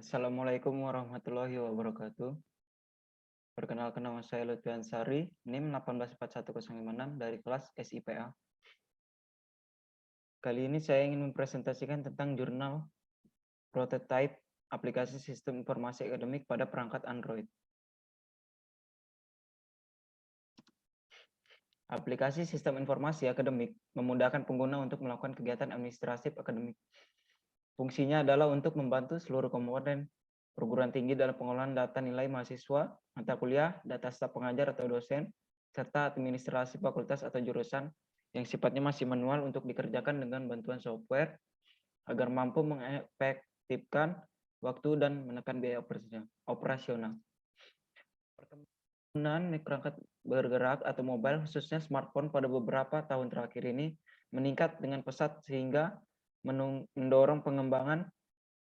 Assalamualaikum warahmatullahi wabarakatuh. Perkenalkan nama saya Lutfi Ansari, NIM 1841056 dari kelas SIPA. Kali ini saya ingin mempresentasikan tentang jurnal prototype aplikasi sistem informasi akademik pada perangkat Android. Aplikasi sistem informasi akademik memudahkan pengguna untuk melakukan kegiatan administratif akademik. Fungsinya adalah untuk membantu seluruh komponen perguruan tinggi dalam pengolahan data nilai mahasiswa, mata kuliah, data staf pengajar atau dosen, serta administrasi fakultas atau jurusan yang sifatnya masih manual untuk dikerjakan dengan bantuan software agar mampu mengefektifkan waktu dan menekan biaya operasional. Penggunaan perangkat bergerak atau mobile khususnya smartphone pada beberapa tahun terakhir ini meningkat dengan pesat sehingga mendorong pengembangan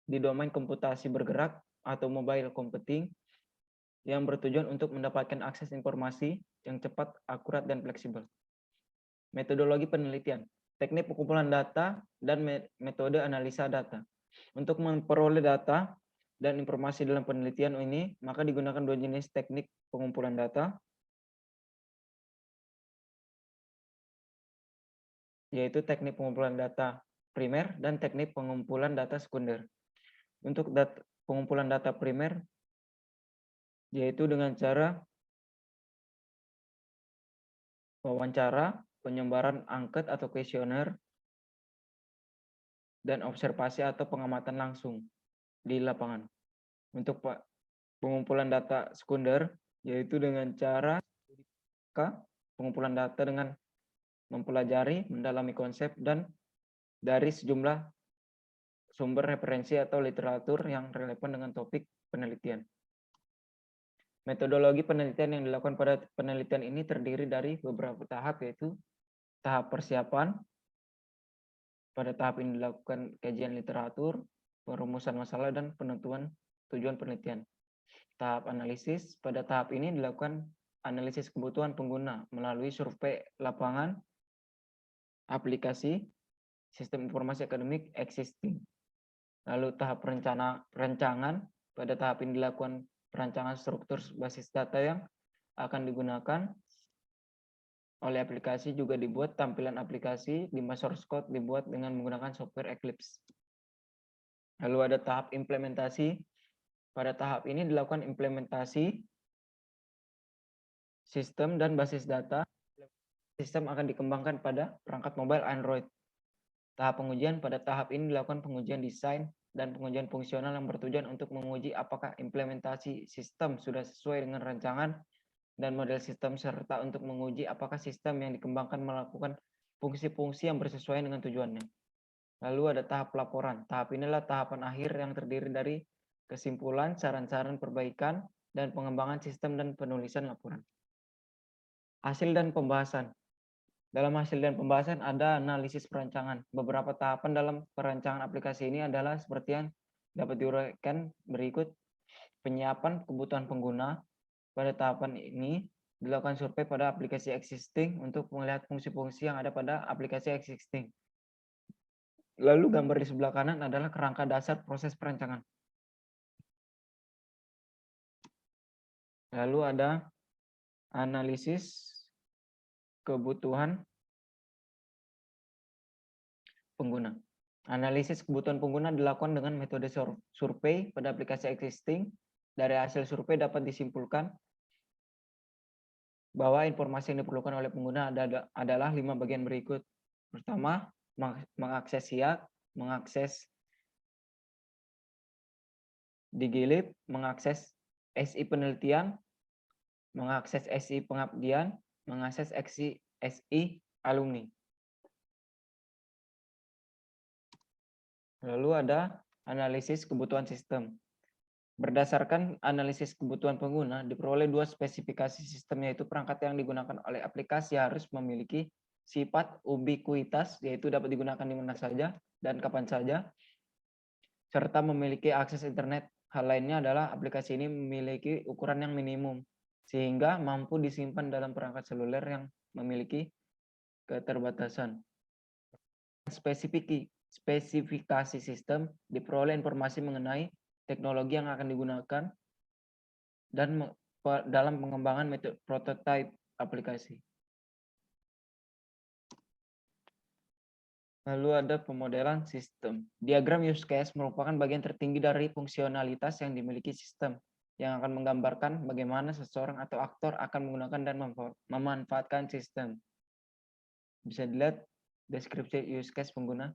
di domain komputasi bergerak atau mobile computing yang bertujuan untuk mendapatkan akses informasi yang cepat, akurat, dan fleksibel. Metodologi penelitian, teknik pengumpulan data, dan metode analisa data. Untuk memperoleh data dan informasi dalam penelitian ini, maka digunakan dua jenis teknik pengumpulan data, yaitu teknik pengumpulan data primer dan teknik pengumpulan data sekunder. Untuk pengumpulan data primer, yaitu dengan cara wawancara, penyebaran angket atau kuesioner, dan observasi atau pengamatan langsung di lapangan. Untuk pengumpulan data sekunder, yaitu dengan cara pengumpulan data dengan mempelajari, mendalami konsep, dan dari sejumlah sumber referensi atau literatur yang relevan dengan topik penelitian. Metodologi penelitian yang dilakukan pada penelitian ini terdiri dari beberapa tahap, yaitu tahap persiapan. Pada tahap ini dilakukan kajian literatur, perumusan masalah, dan penentuan tujuan penelitian. Tahap analisis, pada tahap ini dilakukan analisis kebutuhan pengguna melalui survei lapangan, aplikasi, sistem informasi akademik existing. Lalu tahap perencanaan, pada tahap ini dilakukan perancangan struktur basis data yang akan digunakan oleh aplikasi, juga dibuat tampilan aplikasi di source code dibuat dengan menggunakan software Eclipse. Lalu ada tahap implementasi. Pada tahap ini dilakukan implementasi sistem dan basis data. Sistem akan dikembangkan pada perangkat mobile Android. Tahap pengujian, pada tahap ini dilakukan pengujian desain dan pengujian fungsional yang bertujuan untuk menguji apakah implementasi sistem sudah sesuai dengan rancangan dan model sistem, serta untuk menguji apakah sistem yang dikembangkan melakukan fungsi-fungsi yang bersesuaian dengan tujuannya. Lalu ada tahap pelaporan. Tahap inilah tahapan akhir yang terdiri dari kesimpulan, saran-saran perbaikan, dan pengembangan sistem dan penulisan laporan. Hasil dan pembahasan. Dalam hasil dan pembahasan ada analisis perancangan. Beberapa tahapan dalam perancangan aplikasi ini adalah seperti yang dapat diuraikan berikut. Penyiapan kebutuhan pengguna. Pada tahapan ini dilakukan survei pada aplikasi existing untuk melihat fungsi-fungsi yang ada pada aplikasi existing. Lalu gambar di sebelah kanan adalah kerangka dasar proses perancangan. Lalu ada analisis kebutuhan pengguna. Analisis kebutuhan pengguna dilakukan dengan metode survei pada aplikasi existing. Dari hasil survei dapat disimpulkan bahwa informasi yang diperlukan oleh pengguna adalah 5 bagian berikut. Pertama, mengakses SIAK, mengakses Digilib, mengakses SI penelitian, mengakses SI pengabdian, mengakses SI alumni. Lalu ada analisis kebutuhan sistem. Berdasarkan analisis kebutuhan pengguna, diperoleh 2 spesifikasi sistem, yaitu perangkat yang digunakan oleh aplikasi harus memiliki sifat ubikuitas, yaitu dapat digunakan di mana saja dan kapan saja, serta memiliki akses internet. Hal lainnya adalah aplikasi ini memiliki ukuran yang minimum, sehingga mampu disimpan dalam perangkat seluler yang memiliki keterbatasan. Spesifikasi sistem diperoleh informasi mengenai teknologi yang akan digunakan, dan dalam pengembangan metode prototype aplikasi. Lalu ada pemodelan sistem. Diagram use case merupakan bagian tertinggi dari fungsionalitas yang dimiliki sistem, yang akan menggambarkan bagaimana seseorang atau aktor akan menggunakan dan memanfaatkan sistem. Bisa dilihat deskripsi use case pengguna.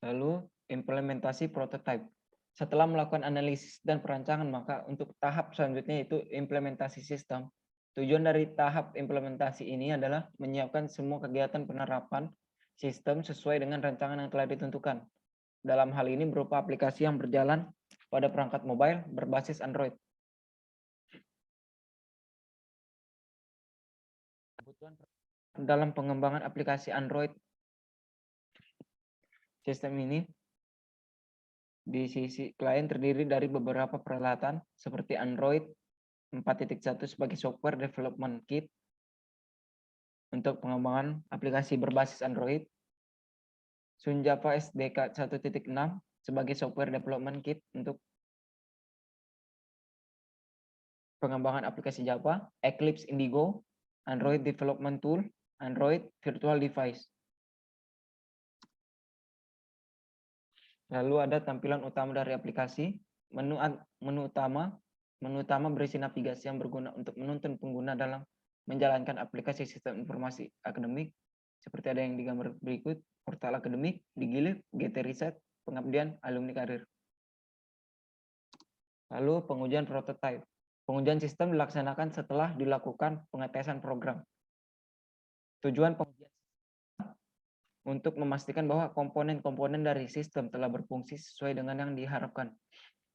Lalu implementasi prototype. Setelah melakukan analisis dan perancangan, maka untuk tahap selanjutnya yaitu implementasi sistem. Tujuan dari tahap implementasi ini adalah menyiapkan semua kegiatan penerapan sistem sesuai dengan rancangan yang telah ditentukan. Dalam hal ini berupa aplikasi yang berjalan pada perangkat mobile berbasis Android. Kebutuhan dalam pengembangan aplikasi Android sistem ini di sisi klien terdiri dari beberapa peralatan seperti Android 4.1 sebagai software development kit untuk pengembangan aplikasi berbasis Android, Sunjava SDK 1.6 sebagai software development kit untuk pengembangan aplikasi Java, Eclipse Indigo, Android Development Tool, Android Virtual Device. Lalu ada tampilan utama dari aplikasi, menu utama berisi navigasi yang berguna untuk menuntun pengguna dalam menjalankan aplikasi sistem informasi akademik, seperti ada yang digambar berikut, portal akademik, Digilib, GT Reset, pengabdian, alumni karir. Lalu pengujian prototype. Pengujian sistem dilaksanakan setelah dilakukan pengetesan program. Tujuan pengujian untuk memastikan bahwa komponen-komponen dari sistem telah berfungsi sesuai dengan yang diharapkan.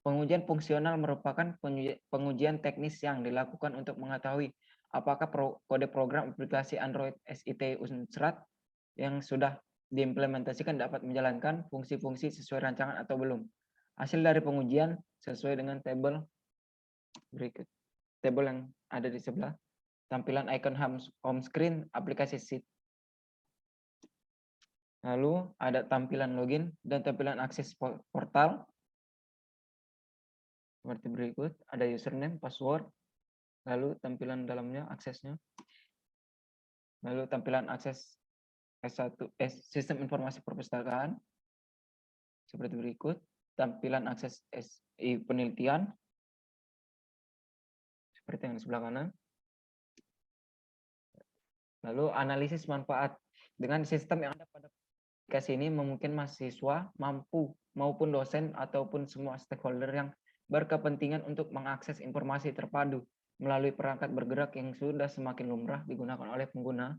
Pengujian fungsional merupakan pengujian teknis yang dilakukan untuk mengetahui apakah kode program aplikasi Android SIT Unsrat yang sudah diimplementasikan dapat menjalankan fungsi-fungsi sesuai rancangan atau belum. Hasil dari pengujian sesuai dengan tabel berikut. Tabel yang ada di sebelah. Tampilan icon home screen aplikasi SIT. Lalu ada tampilan login dan tampilan akses portal. Seperti berikut, ada username, password, lalu tampilan dalamnya, aksesnya. Lalu tampilan akses sistem informasi perpustakaan. Seperti berikut, tampilan akses SI penelitian. Seperti yang di sebelah kanan. Lalu analisis manfaat. Dengan sistem yang ada pada aplikasi ini memungkinkan mahasiswa mampu maupun dosen ataupun semua stakeholder yang berkepentingan untuk mengakses informasi terpadu melalui perangkat bergerak yang sudah semakin lumrah digunakan oleh pengguna.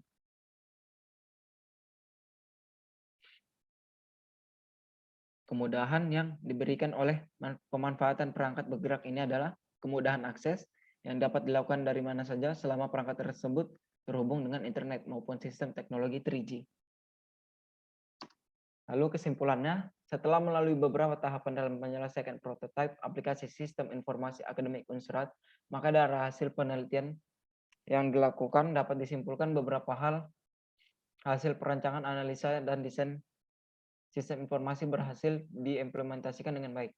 Kemudahan yang diberikan oleh pemanfaatan perangkat bergerak ini adalah kemudahan akses yang dapat dilakukan dari mana saja selama perangkat tersebut terhubung dengan internet maupun sistem teknologi 3G. Lalu kesimpulannya, setelah melalui beberapa tahapan dalam menyelesaikan prototipe aplikasi sistem informasi akademik Unsrat, maka dari hasil penelitian yang dilakukan dapat disimpulkan beberapa hal. Hasil perancangan, analisa, dan desain sistem informasi berhasil diimplementasikan dengan baik.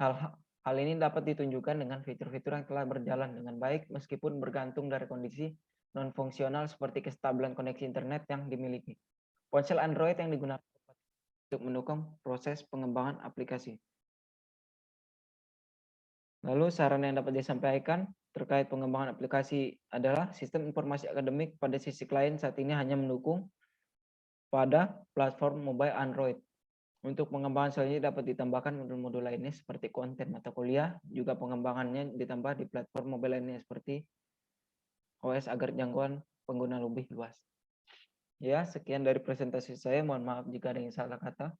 Hal ini dapat ditunjukkan dengan fitur-fitur yang telah berjalan dengan baik meskipun bergantung dari kondisi non-fungsional seperti kestabilan koneksi internet yang dimiliki. Ponsel Android yang digunakan untuk mendukung proses pengembangan aplikasi. Lalu saran yang dapat disampaikan terkait pengembangan aplikasi adalah sistem informasi akademik pada sisi klien saat ini hanya mendukung pada platform mobile Android. Untuk pengembangan selanjutnya dapat ditambahkan modul-modul lainnya seperti konten mata kuliah, juga pengembangannya ditambah di platform mobile lainnya seperti OS agar jangkauan pengguna lebih luas. Ya, sekian dari presentasi saya. Mohon maaf jika ada yang salah kata.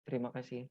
Terima kasih.